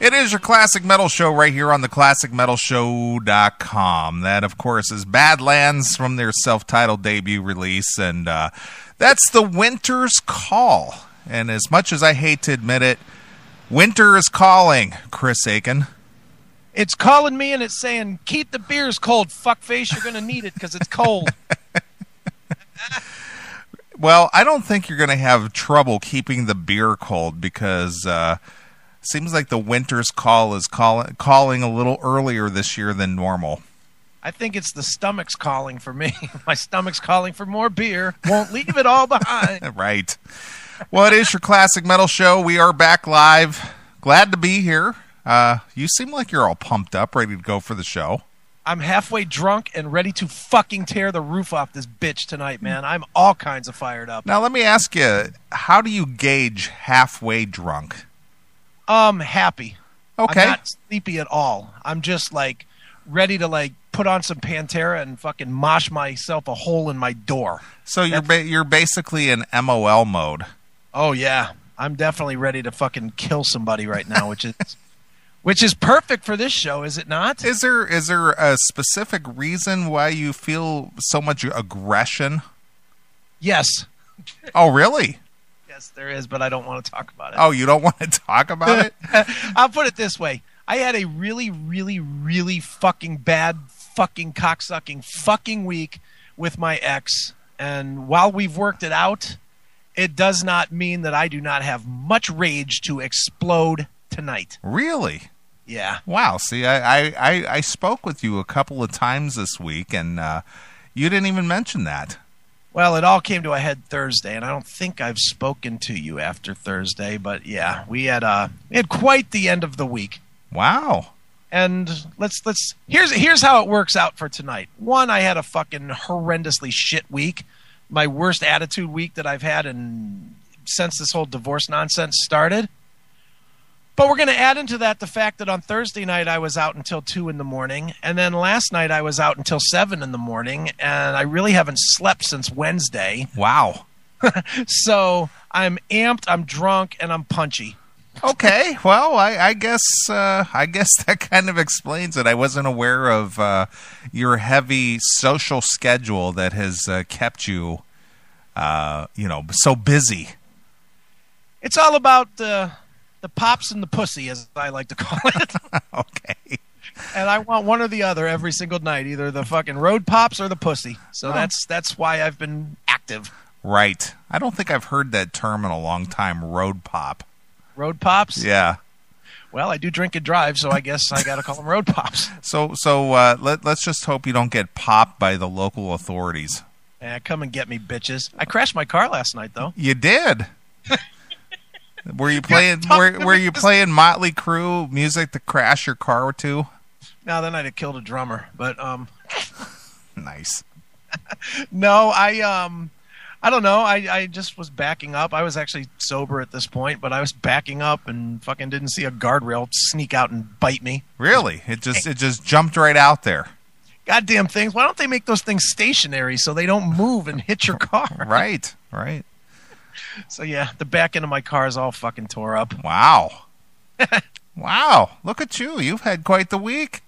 It is your Classic Metal Show right here on the ClassicMetalShow.com. That, of course, is Badlands from their self-titled debut release, and that's The Winter's Call. And as much as I hate to admit it, winter is calling, Chris Aiken. It's calling me, and it's saying, keep the beers cold, fuckface. You're going to need it because it's cold. Well, I don't think you're going to have trouble keeping the beer cold because seems like the winter's call is calling a little earlier this year than normal. I think it's the stomach's calling for me. My stomach's calling for more beer. Won't leave it all behind. Right. Well, it is your Classic Metal Show. We are back live. Glad to be here. You seem like you're all pumped up, ready to go for the show. I'm halfway drunk and ready to fucking tear the roof off this bitch tonight, man. I'm all kinds of fired up. Now, let me ask you, how do you gauge halfway drunk? Happy. Okay. I'm not sleepy at all. I'm just, like, ready to, like, put on some Pantera and fucking mosh myself a hole in my door. So you're basically in MOL mode. Oh, yeah. I'm definitely ready to fucking kill somebody right now, which is perfect for this show, is it not? Is there a specific reason why you feel so much aggression? Yes. Oh, really? Yes, there is, but I don't want to talk about it. Oh, you don't want to talk about it? I'll put it this way. I had a really, really, really fucking bad fucking cocksucking fucking week with my ex. And while we've worked it out, it does not mean that I do not have much rage to explode tonight. Really? Yeah. Wow. See, I spoke with you a couple of times this week, and you didn't even mention that. Well, it all came to a head Thursday, and I don't think I've spoken to you after Thursday, but yeah, we had quite the end of the week. Wow. And here's how it works out for tonight. One, I had a fucking horrendously shit week, my worst attitude week that I've had since this whole divorce nonsense started. But we're going to add into that the fact that on Thursday night I was out until 2 in the morning, and then last night I was out until 7 in the morning, and I really haven't slept since Wednesday. Wow. So I'm amped, I'm drunk, and I'm punchy. Okay, well, I guess that kind of explains it. I wasn't aware of your heavy social schedule that has kept you, so busy. It's all about the pops and the pussy, as I like to call it. Okay. And I want one or the other every single night, either the fucking road pops or the pussy. So that's why I've been active. Right. I don't think I've heard that term in a long time, road pop. Road pops? Yeah. Well, I do drink and drive, so I guess I got to call them road pops. So let's just hope you don't get popped by the local authorities. Yeah, come and get me, bitches. I crashed my car last night, though. You did. Were you playing Motley Crue music to crash your car to? No, then I'd have killed a drummer. But nice. No, I don't know. I just was backing up. I was actually sober at this point, but I was backing up and fucking didn't see a guardrail sneak out and bite me. Really? It just jumped right out there. Goddamn things. Why don't they make those things stationary so they don't move and hit your car? Right. So yeah, the back end of my car is all fucking tore up. Wow. Wow. Look at you. You've had quite the week.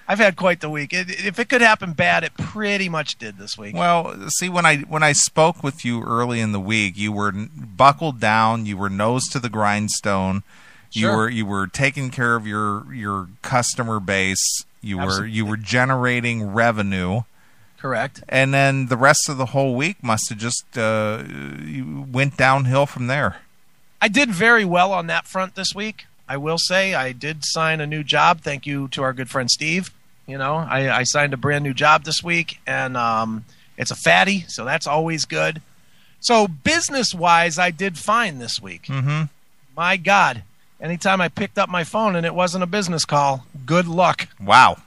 I've had quite the week. If it could happen bad, it pretty much did this week. Well, see, when I spoke with you early in the week, you were buckled down. You were nose to the grindstone. Sure. You were taking care of your customer base. You were generating revenue. Correct. And then the rest of the whole week must have just went downhill from there. I did very well on that front this week. I will say I did sign a new job. Thank you to our good friend Steve. You know, I signed a brand new job this week, and it's a fatty, so that's always good. So business-wise, I did fine this week. Mm-hmm. My God. Anytime I picked up my phone and it wasn't a business call, good luck. Wow.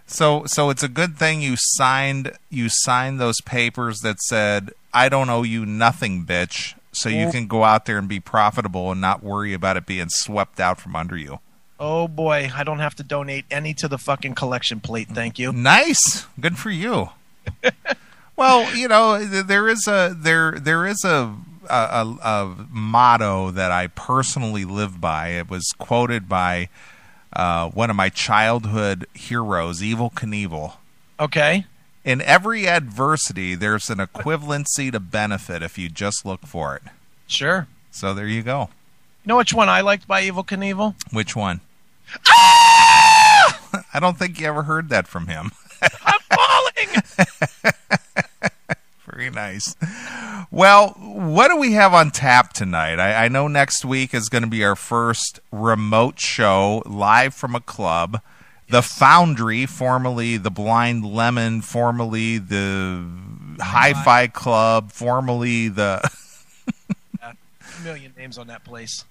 So it's a good thing you signed those papers that said, I don't owe you nothing, bitch, so you can go out there and be profitable and not worry about it being swept out from under you. Oh, boy, I don't have to donate any to the fucking collection plate, thank you. Nice. Good for you. Well, you know, there is a motto that I personally live by. It was quoted by one of my childhood heroes, Evel Knievel. Okay. In every adversity, there's an equivalency to benefit if you just look for it. Sure. So there you go. You know which one I liked by Evel Knievel? Which one? Ah! I don't think you ever heard that from him. I'm falling! Very nice. Well, what do we have on tap tonight? I know next week is going to be our first remote show live from a club. The Foundry, formerly the Blind Lemon, formerly the Hi-Fi Club, formerly the... Yeah, a million names on that place.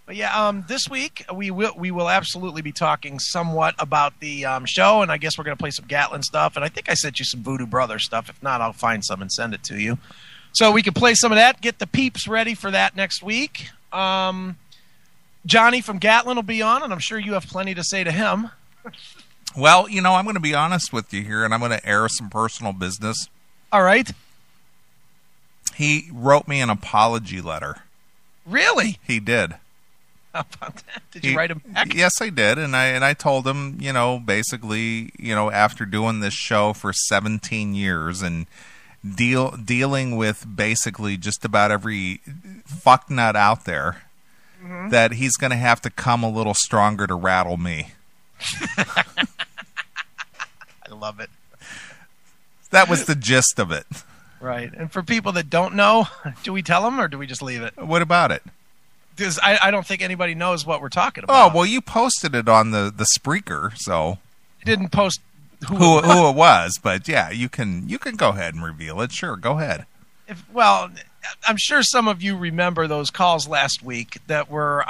But yeah, this week we will absolutely be talking somewhat about the show, and I guess we're going to play some Gatlin stuff, and I think I sent you some Voodoo Brothers stuff. If not, I'll find some and send it to you. So we can play some of that, get the peeps ready for that next week. Johnny from Gatlin will be on, and I'm sure you have plenty to say to him. Well, you know, I'm going to be honest with you here, and I'm going to air some personal business. All right. He wrote me an apology letter. Really? He did. How about that? Did you write him back? Yes, I did, and I told him, you know, basically, you know, after doing this show for 17 years and dealing with basically just about every fucknut out there, that he's going to have to come a little stronger to rattle me. I love it. That was the gist of it. Right. And for people that don't know, do we tell them or do we just leave it? What about it? Because I don't think anybody knows what we're talking about. Oh, well, you posted it on the Spreaker, so... You didn't post who it was, but yeah, you can go ahead and reveal it. Sure, go ahead. Well, I'm sure some of you remember those calls last week that were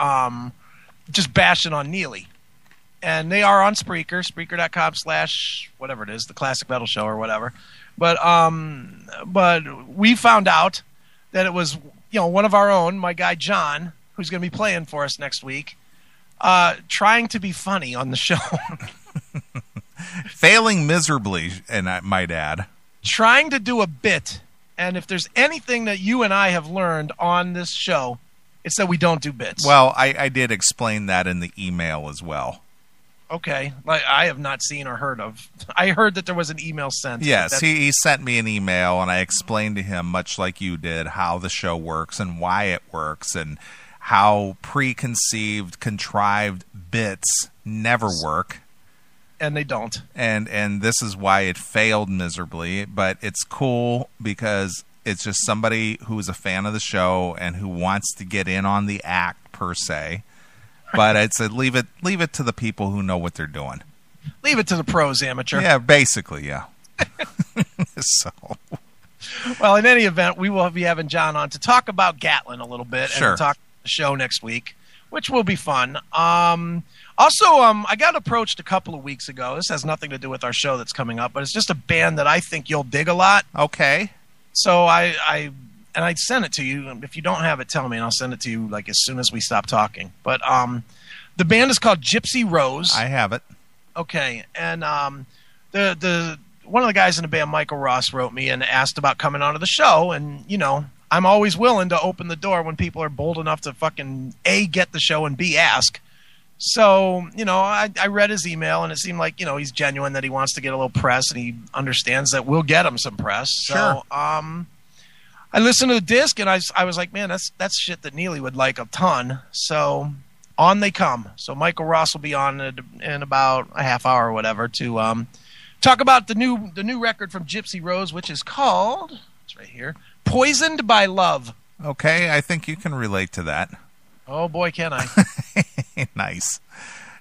just bashing on Neeley. And they are on Spreaker, Spreaker.com/ whatever it is, the Classic Metal Show or whatever. But we found out that it was, you know, one of our own, my guy John, who's going to be playing for us next week, trying to be funny on the show. Failing miserably, and I might add. Trying to do a bit. And if there's anything that you and I have learned on this show, it's that we don't do bits. Well, I did explain that in the email as well. Okay. Like, I have not seen or heard of. I heard that there was an email sent. Yes, he sent me an email, and I explained to him, much like you did, how the show works and why it works and how preconceived, contrived bits never work. And they don't. And this is why it failed miserably, but it's cool because it's just somebody who is a fan of the show and who wants to get in on the act, per se. But it's leave it to the people who know what they're doing. Leave it to the pros, amateur. Yeah, basically, yeah. So, well, in any event, we will be having John on to talk about Gatlin a little bit sure. and talk the show next week, which will be fun. Also, I got approached a couple of weeks ago. This has nothing to do with our show that's coming up, but it's just a band that I think you'll dig a lot. Okay. So I sent it to you. If you don't have it, tell me, and I'll send it to you like as soon as we stop talking. But the band is called Gypsy Rose. I have it. Okay, and the one of the guys in the band, Michael Ross, wrote me and asked about coming onto the show, and you know, I'm always willing to open the door when people are bold enough to fucking A, get the show, and B, ask. So, you know, I read his email, and it seemed like, you know, he's genuine, that he wants to get a little press, and he understands that we'll get him some press. Sure. So, I listened to the disc, and I was like, man, that's shit that Neeley would like a ton. So on they come. So Michael Ross will be on in about a half hour or whatever to talk about the new record from Gypsy Rose, which is called, it's right here, Poisoned by Love. Okay, I think you can relate to that. Oh boy, can I. Nice.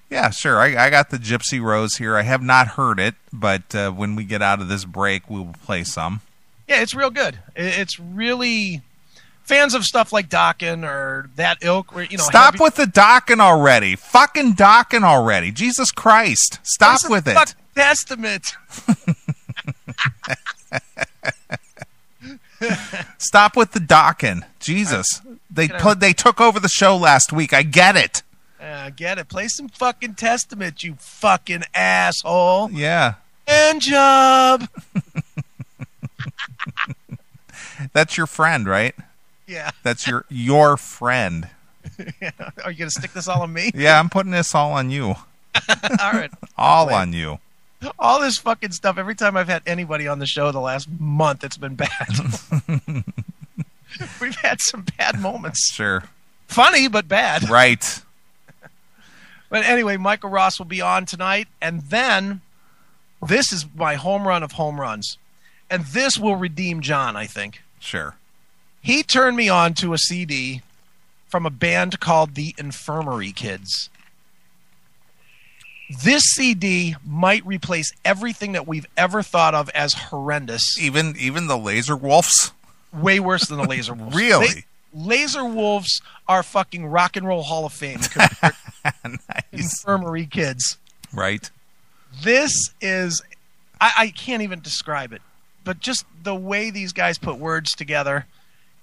Yeah, sure. I got the Gypsy Rose here. I have not heard it, but when we get out of this break, we will play some. Yeah, it's real good. It's really fans of stuff like Dokken or that ilk. Where, you know, stop with the Dokken already. Fucking Dokken already. Jesus Christ. Stop with it. Fuck Testament. Stop with the Dokken. Jesus. They took over the show last week. I get it. Get it. Play some fucking Testament, you fucking asshole. Yeah. And job. That's your friend, right? Yeah. That's your friend. Yeah. Are you going to stick this all on me? Yeah, I'm putting this all on you. All right. All on you. All this fucking stuff. Every time I've had anybody on the show the last month, it's been bad. We've had some bad moments. Sure. Funny, but bad. Right. But anyway, Michael Ross will be on tonight. And then this is my home run of home runs. And this will redeem John, I think. Sure. He turned me on to a CD from a band called the Infirmary Kids. This CD might replace everything that we've ever thought of as horrendous. Even the Laser Wolves? Way worse than the Laser Wolves. Really? Laser Wolves are fucking Rock and Roll Hall of Fame compared to Infirmary Kids. Right. This is, I can't even describe it, but just the way these guys put words together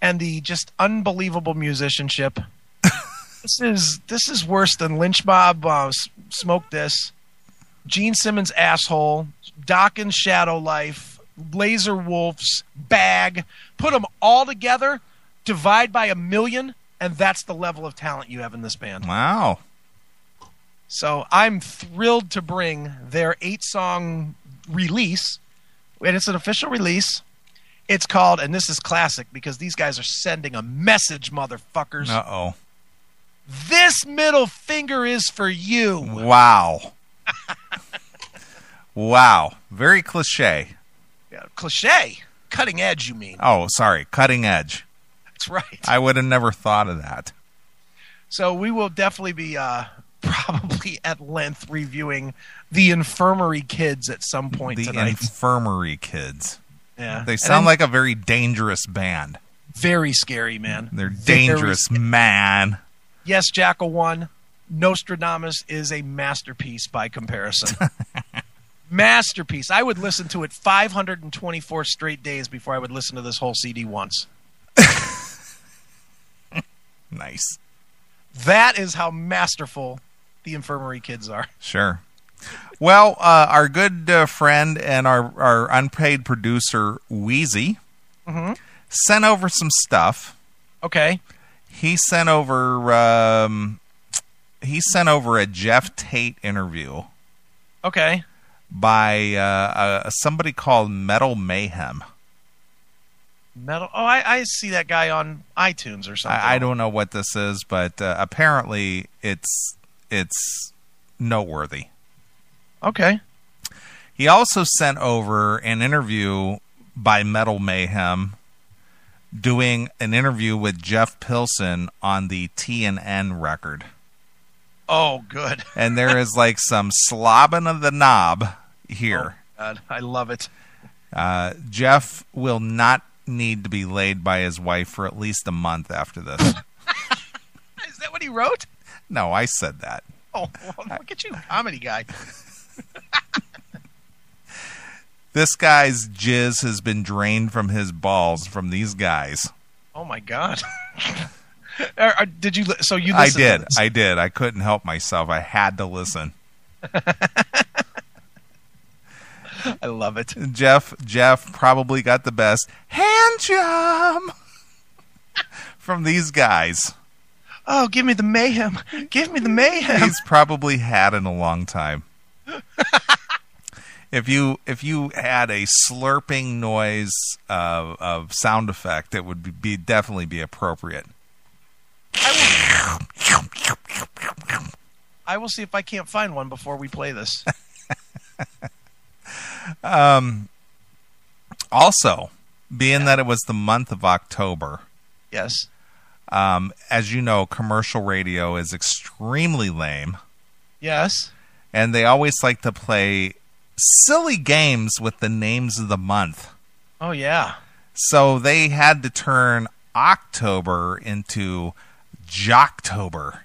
and the just unbelievable musicianship. This is worse than Lynch Mob, Smoke This, Gene Simmons' Asshole, Dawkins' Shadow Life, Laser Wolves, Bag. Put them all together, divide by 1,000,000, and that's the level of talent you have in this band. Wow. So I'm thrilled to bring their 8-song release, and it's an official release. It's called, and this is classic because these guys are sending a message, motherfuckers. Uh-oh. This middle finger is for you. Wow. Wow. Very cliche. Yeah, cliche. Cutting edge, you mean. Oh, sorry. Cutting edge. That's right. I would have never thought of that. So we will definitely be probably at length reviewing the Infirmary Kids at some point The tonight. Infirmary Kids. Yeah. They sound like a very dangerous band. Very scary, man. They're dangerous, man. Yes, Jackal 1. Nostradamus is a masterpiece by comparison. Masterpiece. I would listen to it 524 straight days before I would listen to this whole CD once. Nice. That is how masterful the Infirmary Kids are. Sure. Well, our good friend and our unpaid producer, Wheezy, sent over some stuff. Okay. He sent over a Jeff Tate interview. Okay. By somebody called Metal Mayhem. Metal. Oh, I see that guy on iTunes or something. I don't know what this is, but apparently it's noteworthy. Okay. He also sent over an interview by Metal Mayhem doing an interview with Jeff Pilson on the T&N record. Oh, good. And there is like some slobbing of the knob here. Oh, God, I love it. Jeff will not need to be laid by his wife for at least a month after this. Is that what he wrote? No, I said that. Oh, well, look at you, comedy guy. This guy's jizz has been drained from his balls from these guys. Oh my God! Did you? So you? I did. I did. I couldn't help myself. I had to listen. I love it. Jeff probably got the best hand job from these guys. Oh, give me the mayhem! Give me the mayhem! He's probably had in a long time. If you had a slurping noise of sound effect, it would definitely be appropriate. I will see if I can't find one before we play this. Also, being that it was the month of October, yes, as you know, commercial radio is extremely lame. Yes, and they always like to play silly games with the names of the month. Oh, yeah. So they had to turn October into Jocktober.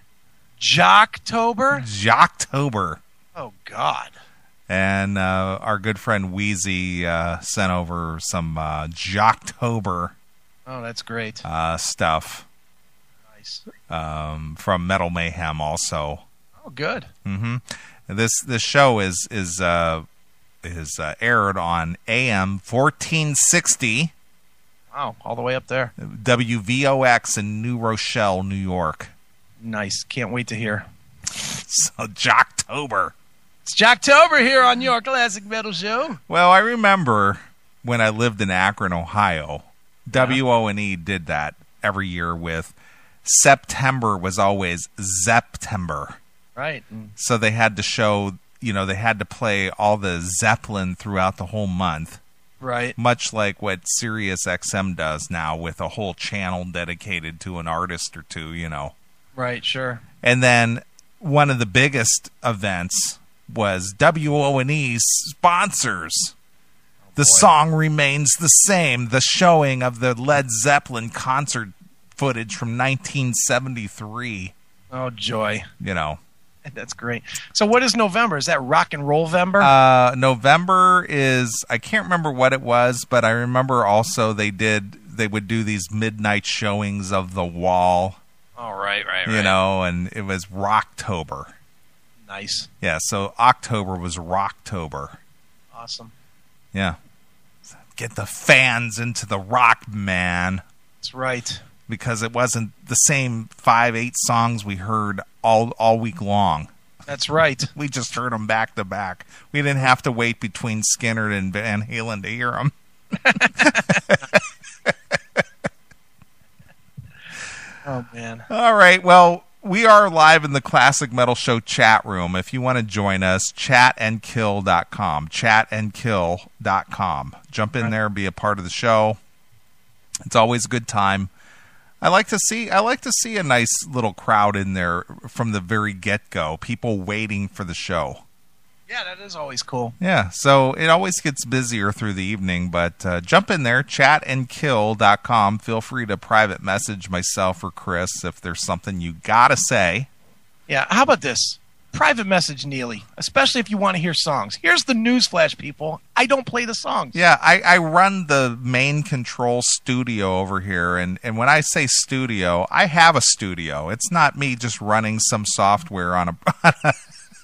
Jocktober? Jocktober. Oh, God. And our good friend Wheezy sent over some Jocktober. Oh, that's great. Stuff. Nice. From Metal Mayhem also. Oh, good. Mm-hmm. This show is aired on AM 1460. Wow, all the way up there. WVOX in New Rochelle, New York. Nice. Can't wait to hear. So, Jocktober. It's Jocktober here on your Classic Metal Show. Well, I remember when I lived in Akron, Ohio, WO&E did that every year with September was always Zeptember. Right. So they had to show, they had to play all the Zeppelin throughout the whole month. Right. Much like what Sirius XM does now with a whole channel dedicated to an artist or two, Right, sure. And then one of the biggest events was WO&E's sponsors. The song remains the same. The showing of the Led Zeppelin concert footage from 1973. Oh, joy. That's great. So what is November? Is that Rock and Roll-vember? November is, I can't remember what it was, but I remember also they would do these midnight showings of The Wall. Oh, right. And it was Rocktober. Nice. Yeah, so October was Rocktober. Awesome. Yeah. Get the fans into the rock, man. That's right. Because it wasn't the same 5-8 songs we heard all week long. That's right. We just heard them back to back. We didn't have to wait between Skinner and Van Halen to hear them. Oh, man. All right. Well, we are live in the Classic Metal Show chat room. If you want to join us, chatandkill.com. Chatandkill.com. Jump in there, be a part of the show. It's always a good time. I like to see a nice little crowd in there from the very get-go. People waiting for the show. Yeah, that is always cool. Yeah, so it always gets busier through the evening, but jump in there, chatandkill.com. Feel free to private message myself or Chris if there's something you gotta say. Yeah, how about this? Private message Neeley, especially if you want to hear songs. Here's the newsflash, people. I don't play the songs. Yeah, I run the main control studio over here, and when I say studio, I have a studio. It's not me just running some software on a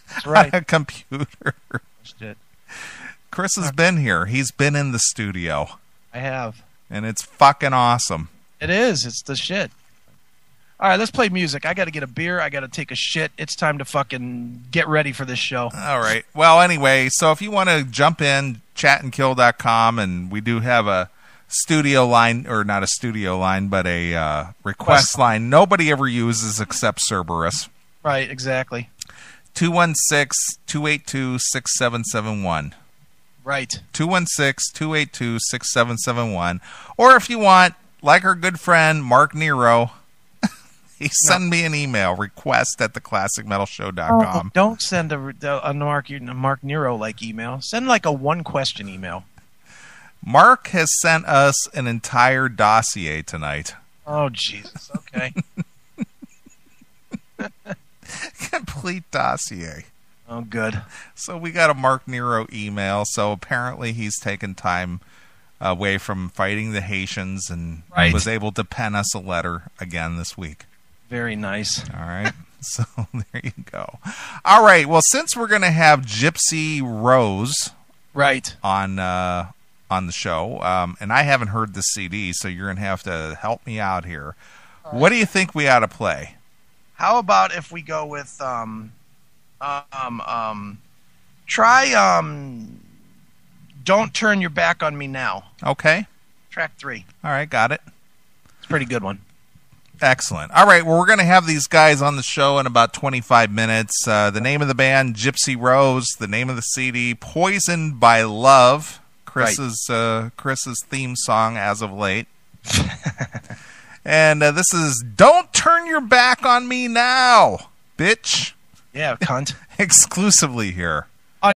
That's right. on a computer. Shit. Chris has been here. He's been in the studio. I have. And it's fucking awesome. It is. It's the shit. All right, let's play music. I got to get a beer. I got to take a shit. It's time to fucking get ready for this show. All right. Well, anyway, so if you want to jump in, chatandkill.com, and we do have a studio line, or not a studio line, but a request line nobody ever uses except Cerberus. Right, exactly. 216-282-6771. Right. 216-282-6771. Or if you want, like our good friend Mark Nero, he send me an email, request@theclassicmetalshow.com. Oh, don't send a Mark Nero-like email. Send like a one-question email. Mark has sent us an entire dossier tonight. Oh, Jesus. Okay. Complete dossier. Oh, good. So we got a Mark Nero email. So apparently he's taken time away from fighting the Haitians and was able to pen us a letter again this week. Very nice. All right. So there you go. All right. Well, since we're going to have Gypsy Rose on the show, and I haven't heard the CD, so you're going to have to help me out here. Right. What do you think we ought to play? How about if we go with try Don't Turn Your Back on Me Now. Okay. Track 3. All right, got it. It's a pretty good one. Excellent. All right, well, we're going to have these guys on the show in about 25 minutes. The name of the band, Gypsy Rose. The name of the CD, Poisoned by Love. Chris's theme song as of late. And this is Don't Turn Your Back on Me Now, bitch. Yeah, cunt. Exclusively here